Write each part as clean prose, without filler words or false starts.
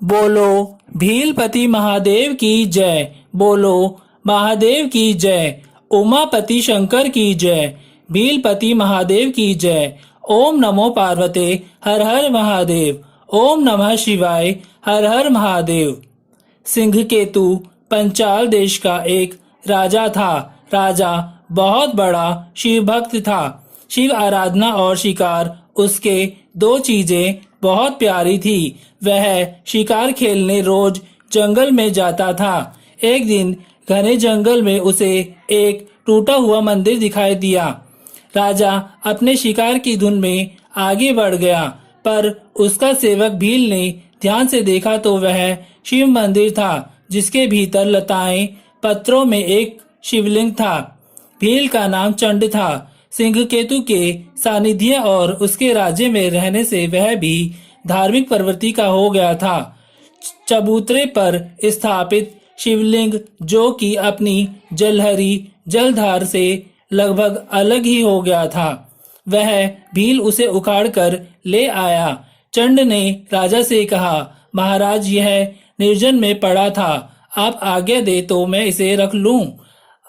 बोलो भीलपति महादेव की जय। बोलो महादेव की जय। उमापति शंकर की जय। भीलपति महादेव की जय। ओम नमो पार्वते हर हर महादेव। ओम नमः शिवाय हर हर महादेव। सिंह केतु पंचाल देश का एक राजा था। राजा बहुत बड़ा शिव भक्त था। शिव आराधना और शिकार उसके दो चीजें बहुत प्यारी थी। वह शिकार खेलने रोज जंगल में जाता था। एक दिन घने जंगल में उसे एक टूटा हुआ मंदिर दिखाई दिया। राजा अपने शिकार की धुन में आगे बढ़ गया, पर उसका सेवक भील ने ध्यान से देखा तो वह शिव मंदिर था, जिसके भीतर लताएं पत्थरों में एक शिवलिंग था। भील का नाम चंड था। सिंह केतु के सानिध्य और उसके राज्य में रहने से वह भी धार्मिक प्रवृत्ति का हो गया था। चबूतरे पर स्थापित शिवलिंग, जो कि अपनी जलहरी जलधार से लगभग अलग ही हो गया था, वह भील उसे उखाड़कर ले आया। चंड ने राजा से कहा, महाराज, यह निर्जन में पड़ा था, आप आज्ञा दे तो मैं इसे रख लूं,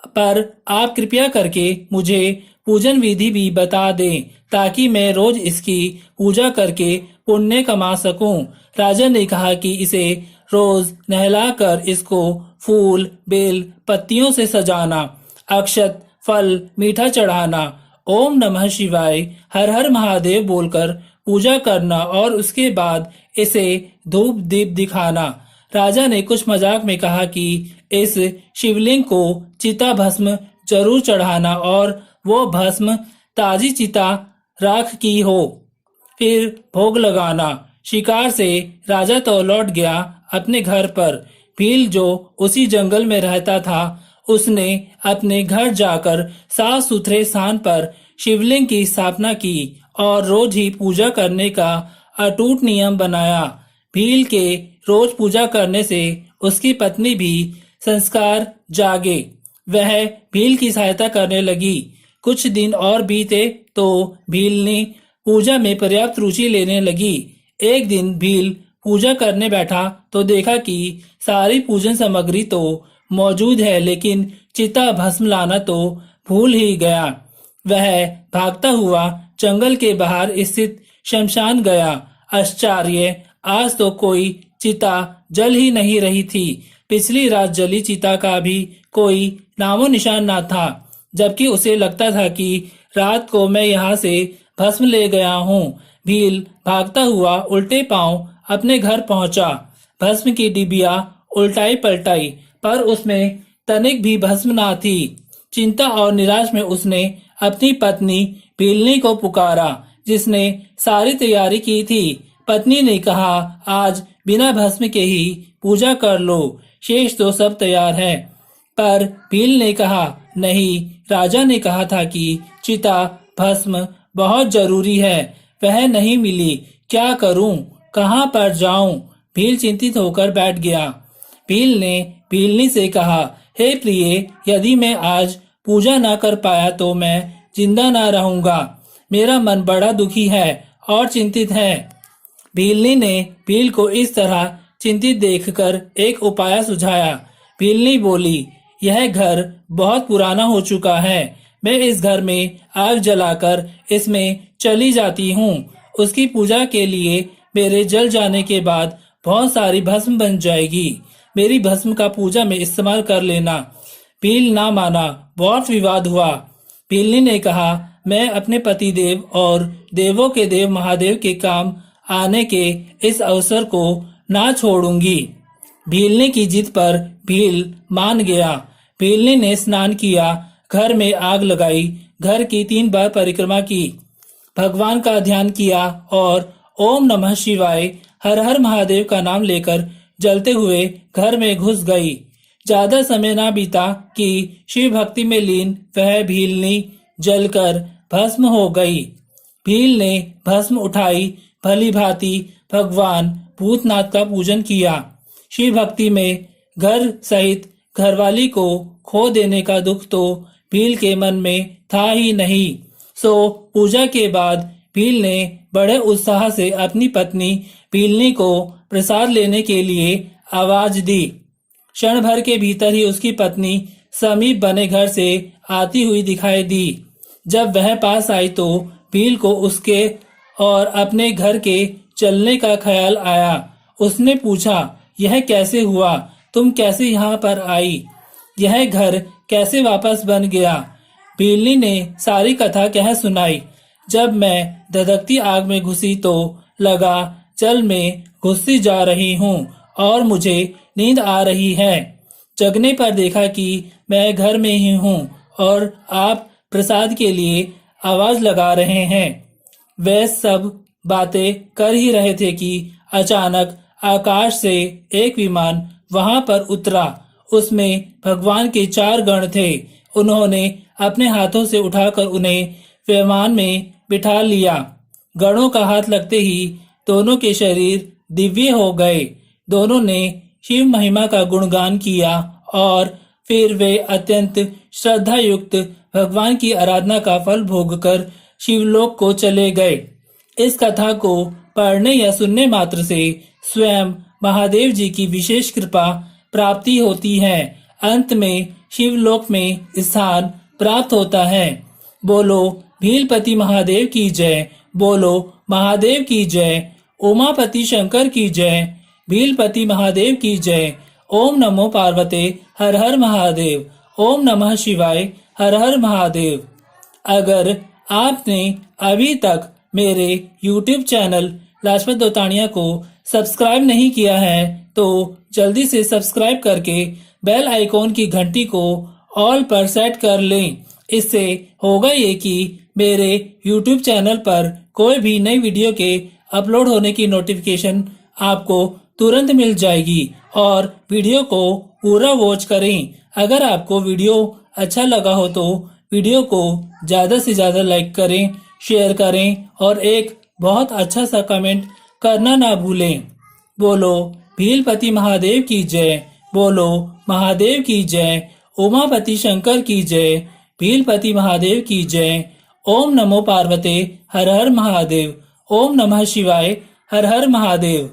पर आप कृपया करके मुझे पूजन विधि भी बता दें, ताकि मैं रोज इसकी पूजा करके पुण्य कमा सकूं। राजा ने कहा कि इसे रोज नहलाकर इसको फूल बेल पत्तियों से सजाना, अक्षत फल मीठा चढ़ाना, ओम नमः शिवाय हर हर महादेव बोलकर पूजा करना और उसके बाद इसे धूप दीप दिखाना। राजा ने कुछ मजाक में कहा कि इस शिवलिंग को चिता भस्म जरूर चढ़ाना और वो भस्म ताजी चिता राख की हो, फिर भोग लगाना। शिकार से राजा तो लौट गया अपने घर पर। भील, जो उसी जंगल में रहता था, उसने अपने घर जाकर साफ सुथरे स्थान पर शिवलिंग की स्थापना की और रोज ही पूजा करने का अटूट नियम बनाया। भील के रोज पूजा करने से उसकी पत्नी भी संस्कार जागे। वह भील की सहायता करने लगी। कुछ दिन और बीते तो भील ने पूजा में पर्याप्त रुचि लेने लगी। एक दिन भील पूजा करने बैठा तो देखा कि सारी पूजन सामग्री तो मौजूद है, लेकिन चिता भस्म लाना तो भूल ही गया। वह भागता हुआ जंगल के बाहर स्थित शमशान गया। आश्चर्य, आज तो कोई चिता जल ही नहीं रही थी। पिछली रात जली चिता का भी कोई नामो निशान ना था, जबकि उसे लगता था कि रात को मैं यहाँ से भस्म ले गया हूँ। भील भागता हुआ उल्टे पांव अपने घर पहुंचा। भस्म की डिबिया उल्टाई पलटाई, पर उसमें तनिक भी भस्म ना थी। चिंता और निराश में उसने अपनी पत्नी भीलनी को पुकारा, जिसने सारी तैयारी की थी। पत्नी ने कहा, आज बिना भस्म के ही पूजा कर लो, शेष तो सब तैयार है। पर भील ने कहा, नहीं, राजा ने कहा था कि चिता भस्म बहुत जरूरी है, वह नहीं मिली, क्या करूं, कहां पर जाऊं? भील चिंतित होकर बैठ गया। भील ने भीलनी से कहा, हे प्रिय, यदि मैं आज पूजा न कर पाया तो मैं जिंदा न रहूंगा। मेरा मन बड़ा दुखी है और चिंतित है। भीलनी ने भील को इस तरह चिंतित देखकर एक उपाय सुझाया। भीलनी बोली, यह घर बहुत पुराना हो चुका है, मैं इस घर में आग जलाकर इसमें चली जाती हूँ। उसकी पूजा के लिए मेरे जल जाने के बाद बहुत सारी भस्म बन जाएगी। मेरी भस्म का पूजा में इस्तेमाल कर लेना। भील ना माना, बहुत विवाद हुआ। भीलनी ने कहा, मैं अपने पति देव और देवों के देव महादेव के काम आने के इस अवसर को ना छोड़ूंगी। भीलनी की जिद पर भील मान गया। भीलनी ने स्नान किया, घर में आग लगाई, घर की 3 बार परिक्रमा की, भगवान का ध्यान किया और ओम नमः शिवाय हर हर महादेव का नाम लेकर जलते हुए घर में घुस गई। ज्यादा समय ना बीता कि शिव भक्ति में लीन वह भीलनी जलकर भस्म हो गई। भील ने भस्म उठाई, भली भांति भगवान भूतनाथ का पूजन किया। शिव भक्ति में घर सहित घरवाली को खो देने का दुख तो भील के मन में था ही नहीं। सो पूजा के बाद भील ने बड़े उत्साह से अपनी पत्नी भीलनी को प्रसाद लेने के लिए आवाज दी। क्षण भर के भीतर ही उसकी पत्नी समीप बने घर से आती हुई दिखाई दी। जब वह पास आई तो भील को उसके और अपने घर के चलने का ख्याल आया। उसने पूछा, यह कैसे हुआ? तुम कैसे यहाँ पर आई? यह घर कैसे वापस बन गया? भीलनी ने सारी कथा कह सुनाई। जब मैं धधकती आग में घुसी तो लगा जल में घुसती जा रही हूँ और मुझे नींद आ रही है। जगने पर देखा कि मैं घर में ही हूँ और आप प्रसाद के लिए आवाज लगा रहे हैं। वे सब बातें कर ही रहे थे कि अचानक आकाश से एक विमान वहां पर उतरा। उसमें भगवान के 4 गण थे। उन्होंने अपने हाथों से उठाकर उन्हें विमान में बिठा लिया। गणों का हाथ लगते ही दोनों के शरीर दिव्य हो गए। दोनों ने शिव महिमा का गुणगान किया और फिर वे अत्यंत श्रद्धा युक्त भगवान की आराधना का फल भोगकर शिवलोक को चले गए। इस कथा को पढ़ने या सुनने मात्र से स्वयं महादेव जी की विशेष कृपा प्राप्ति होती है। अंत में शिवलोक में स्थान प्राप्त होता है। बोलो भीलपति महादेव की जय। बोलो महादेव की जय। उमापति शंकर की जय। भीलपति महादेव की जय। ओम नमो पार्वते हर हर महादेव। ओम नमः शिवाय हर हर महादेव। अगर आपने अभी तक मेरे YouTube चैनल लाजपत दोतानिया को सब्सक्राइब नहीं किया है तो जल्दी से सब्सक्राइब करके बेल आइकॉन की घंटी को ऑल पर सेट कर लें। इससे होगा ये कि मेरे YouTube चैनल पर कोई भी नई वीडियो के अपलोड होने की नोटिफिकेशन आपको तुरंत मिल जाएगी और वीडियो को पूरा वॉच करें। अगर आपको वीडियो अच्छा लगा हो तो वीडियो को ज़्यादा से ज़्यादा लाइक करें, शेयर करें और एक बहुत अच्छा सा कमेंट करना ना भूलें। बोलो भीलपति महादेव की जय। बोलो महादेव की जय। उमापति शंकर की जय। भीलपति महादेव की जय। ओम नमो पार्वते हर हर महादेव। ओम नमः शिवाय हर हर महादेव।